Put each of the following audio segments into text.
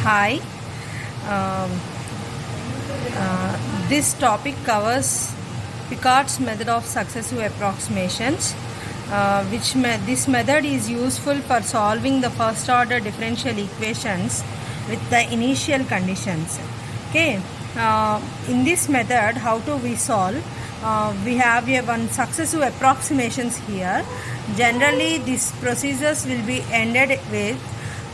Hi. Um, this topic covers Picard's method of successive approximations, this method is useful for solving the first order differential equations with the initial conditions. Okay. In this method, how do we solve? We have one successive approximations here. Generally, these procedures will be ended with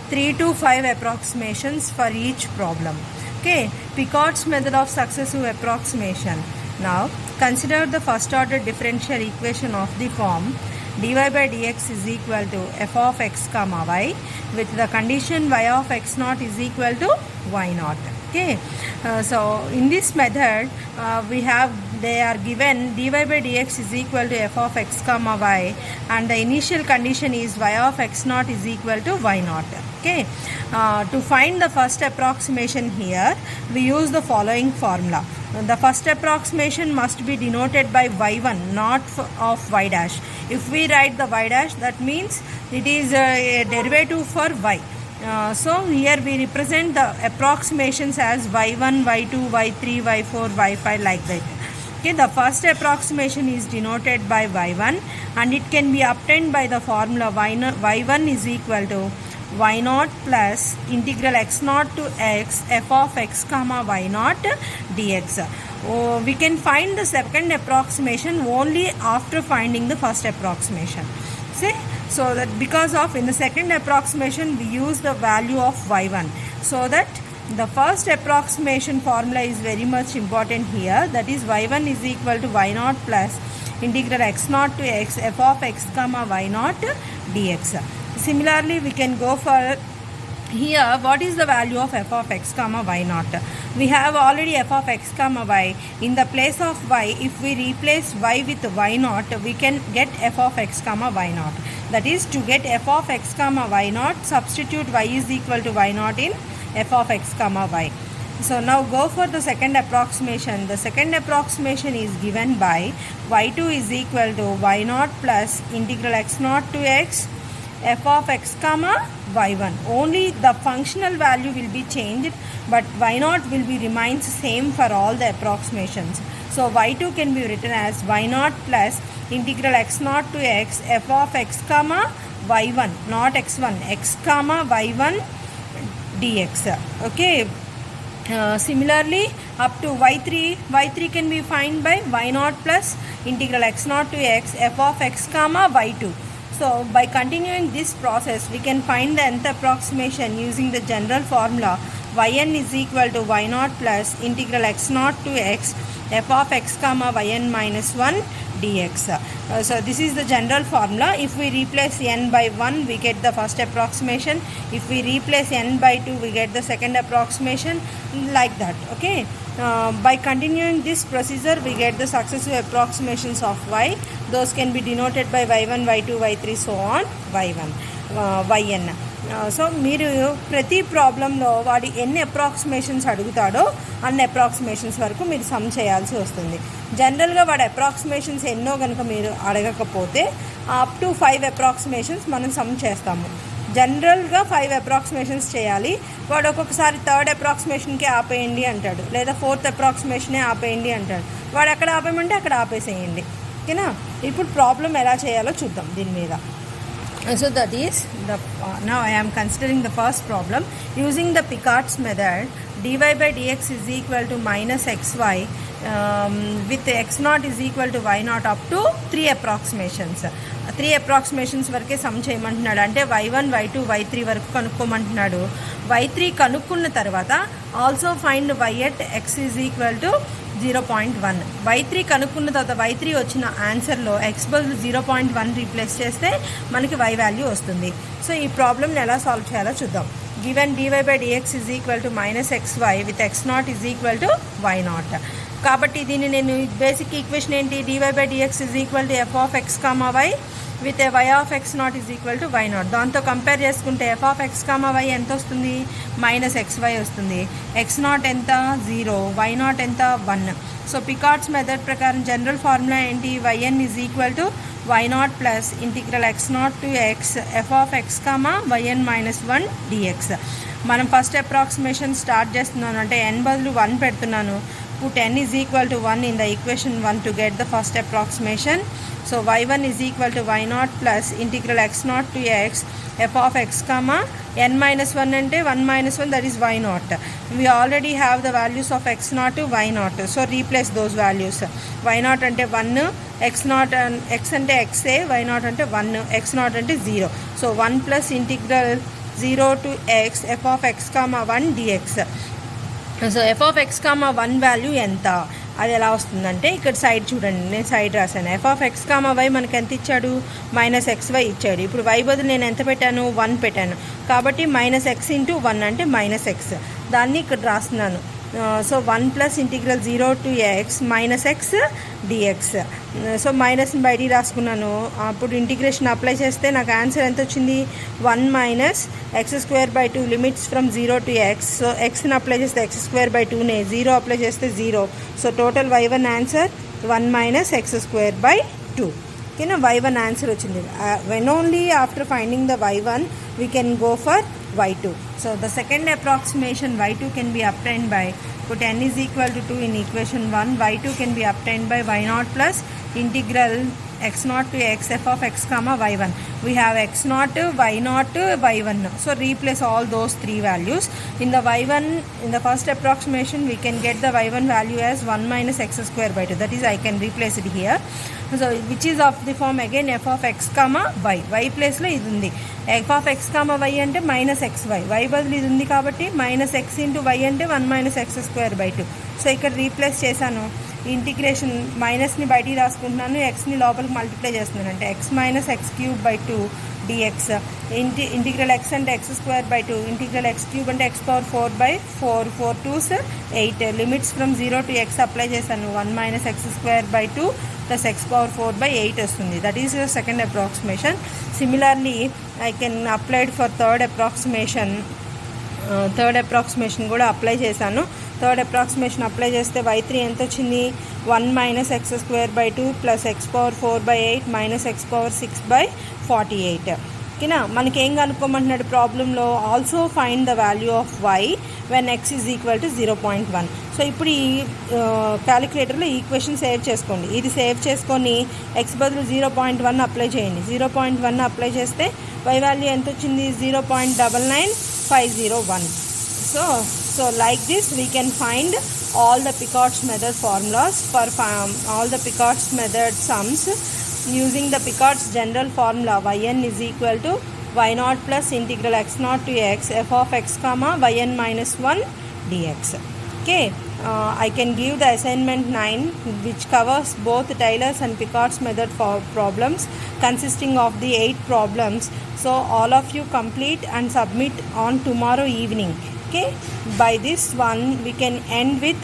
3 to 5 approximations for each problem. Okay, Picard's method of successive approximation. Now, consider the first order differential equation of the form dy by dx is equal to f of x comma y with the condition y of x naught is equal to y naught. Okay, so in this method they are given dy by dx is equal to f of x comma y and the initial condition is y of x naught is equal to y naught. Okay, to find the first approximation here we use the following formula. The first approximation must be denoted by y1, not of y dash. If we write the y dash, that means it is a derivative for y. So here we represent the approximations as y1, y2, y3, y4, y5 like that. Okay, the first approximation is denoted by y1 and it can be obtained by the formula y1 is equal to y naught plus integral x naught to x f of x comma y naught dx. We can find the second approximation only after finding the first approximation. See, so that because of in the second approximation we use the value of y1, so that the first approximation formula is very much important here, that is y1 is equal to y naught plus integral x naught to x f of x comma y naught dx. Similarly, we can go for here what is the value of f of x comma y naught. We have already f of x comma y. In the place of y, if we replace y with y naught, we can get f of x comma y naught. That is, to get f of x comma y naught, substitute y is equal to y naught in f of x comma y. So now go for the second approximation. The second approximation is given by y2 is equal to y naught plus integral x naught to x f of x comma y1. Only the functional value will be changed, but y naught will be remains same for all the approximations. So y2 can be written as y naught plus integral x naught to x f of x comma y1, not x1, x comma y1 dx. Okay. Similarly, up to y3 can be found by y naught plus integral x naught to x f of x comma y2. So by continuing this process, we can find the nth approximation using the general formula yn is equal to y naught plus integral x naught to x f of x comma yn minus 1 dx. So this is the general formula. If we replace n by 1, we get the first approximation. If we replace n by 2, we get the second approximation, like that. Okay. By continuing this procedure, we get the successive approximations of y. Those can be denoted by y1, y2, y3, so on, yn. So మీరు ప్రతి ప్రాబ్లంలో వాడి ఎన్ని approximations అడుగుతాడో అన్ని approximations వరకు మీరు some చేయాల్సి వస్తుంది. జనరల్గా వాడి అప్రాక్సిమేషన్స్ ఎన్నో కనుక మీరు అడగకపోతే అప్ టు 5 అప్రాక్సిమేషన్స్ మనం సమ్ చేస్తాము. జనరల్గా 5 అప్రాక్సిమేషన్స్ చేయాలి. వాడు ఒక్కొక్కసారి థర్డ్ అప్రాక్సిమేషన్కే ఆపేయండి అంటాడు, లేదా ఫోర్త్ అప్రాక్సిమేషనే ఆపేయండి అంటాడు. వాడు ఎక్కడ ఆపేయమంటే అక్కడ ఆపేసేయండి. ఓకేనా? ఇప్పుడు ప్రాబ్లం ఎలా చేయాలో చూద్దాం దీని మీద. So that is now I am considering the first problem. Using the Picard's method, dy by dx is equal to minus xy with x naught is equal to y naught up to 3 approximations. 3 approximations వరకే some చేయమంటున్నాడు. అంటే y1, y2, y3 వరకు కనుక్కోమంటున్నాడు. y3 కనుక్కున్న తర్వాత also find y at x is equal to 0.1. y3 కనుక్కున్న తర్వాత y3 వచ్చిన ఆన్సర్లో x బదులు 0.1 రీప్లేస్ చేస్తే మనకి y వాల్యూ వస్తుంది. సో ఈ ప్రాబ్లమ్ని ఎలా సాల్వ్ చేయాలో చూద్దాం. Given dy by dx is equal to minus xy with x naught is equal to y naught. కాబట్టి దీన్ని నేను బేసిక్ ఈక్వేషన్ ఏంటి, dy by dx is equal to f of x comma y with a Y of X naught is equal to Y naught. దాంతో compare చేసుకుంటే F of X comma Y ఎంత వస్తుంది? Minus X Y వస్తుంది. X naught ఎంత? 0. Y naught ఎంత? 1. So Picard's method ప్రకారం general formula ఏంటి? Y N is equal to Y naught plus integral X naught to X F of X comma Y N minus 1 D X. మనం first approximation start చేస్తున్నాను అంటే n బదులు 1 పెడుతున్నాను. put n is equal to 1 in the equation 1 to get the first approximation. So y1 is equal to y naught plus integral x naught to x f of x comma n minus 1 ante 1 minus 1, that is y naught. We already have the values of x naught to y naught, so replace those values. Y naught ante 1, x naught and x ante x a, y naught ante 1, x naught ante 0. So 1 plus integral 0 to x f of x comma 1 dx. So F of X comma 1 value ఎంత? అది ఎలా వస్తుందంటే ఇక్కడ side చూడండి, నేను side రాశాను. F of X comma Y మనకి ఎంత ఇచ్చాడు? మైనస్ ఎక్స్ వై ఇచ్చాడు. ఇప్పుడు వై బదులు నేను ఎంత పెట్టాను? 1 పెట్టాను. కాబట్టి మైనస్ ఎక్స్ ఇంటూ 1 అంటే మైనస్ ఎక్స్. దాన్ని ఇక్కడ రాస్తున్నాను. So 1 plus integral 0 to x minus x dx. So మైనస్ని బయటికి రాసుకున్నాను. అప్పుడు ఇంటిగ్రేషన్ అప్లై చేస్తే నాకు ఆన్సర్ ఎంత వచ్చింది? 1 minus x square by 2 limits from 0 to x. So ఎక్స్ని అప్లై చేస్తే ఎక్స్ స్క్వేర్ బై 2నే, 0 అప్లై చేస్తే 0. So total y1 answer 1 minus x square by 2. ఓకేనా? y1 ఆన్సర్ వచ్చింది. When only after finding the y1 we can go for y2. So the second approximation y2 can be obtained by put n is equal to 2 in equation 1. y2 can be obtained by y naught plus integral x naught to x f of x comma y1. We have x naught, y naught, y1. So replace all those three values. In the y1, in the first approximation, we can get the y1 value as 1 minus x square by 2. That is, I can replace it here. So which is of the form again f of x comma y. Y place lo ఇది ఉంది. f of x comma y అంటే minus X why. y బదులు ఇది ఉంది కాబట్టి minus X into y అంటే 1 minus x square by 2. So ఇక్కడ replace చేశాను. ఇంటిగ్రేషన్ మైనస్ని బయటికి రాసుకుంటున్నాను, ఎక్స్ని లోపలికి మల్టిప్లై చేస్తున్నాను. అంటే x minus x cube by 2 dx. Integral x అంటే x square by 2, integral x cube అంటే x power 4 by 4, 4 2s 8. Limits from 0 to x apply చేశాను. 1 minus x square by 2 plus x power 4 by 8 వస్తుంది. That is the second approximation. Similarly I can applied for third approximation కూడా apply చేశాను. Third approximation apply చేస్తే y3 ఎంత వచ్చింది? 1 minus x square by 2 plus x power 4 by 8 minus X power 6 by 48. ఓకేనా? మనకి ఏం కనుక్కోమంటున్నాడు ప్రాబ్లంలో? Also find the value of y when x is equal to 0.1. So ఇప్పుడు ఈ క్యాలిక్యులేటర్లో ఈక్వేషన్ సేవ్ చేసుకోండి. ఇది సేవ్ చేసుకొని ఎక్స్ బదులు 0.1 అప్లై చేయండి. 0.1 అప్లై చేస్తే y వాల్యూ ఎంత వచ్చింది? 0.99501. So like this we can find all the Picard's method formulas for all the Picard's method sums using the Picard's general formula. Yn is equal to y naught plus integral x naught to x f of x comma yn minus 1 dx. Okay, I can give the assignment 9 which covers both Taylor's and Picard's method for problems consisting of the 8 problems. So all of you complete and submit on tomorrow evening. Okay, by this one we can end with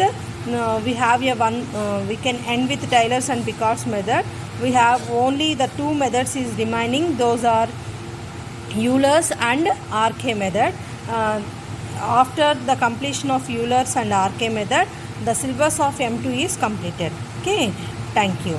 we can end with Taylor's and Picard's method. We have only the two methods is remaining. Those are Euler's and RK method. After the completion of Euler's and RK method, the syllabus of M2 is completed. Okay, thank you.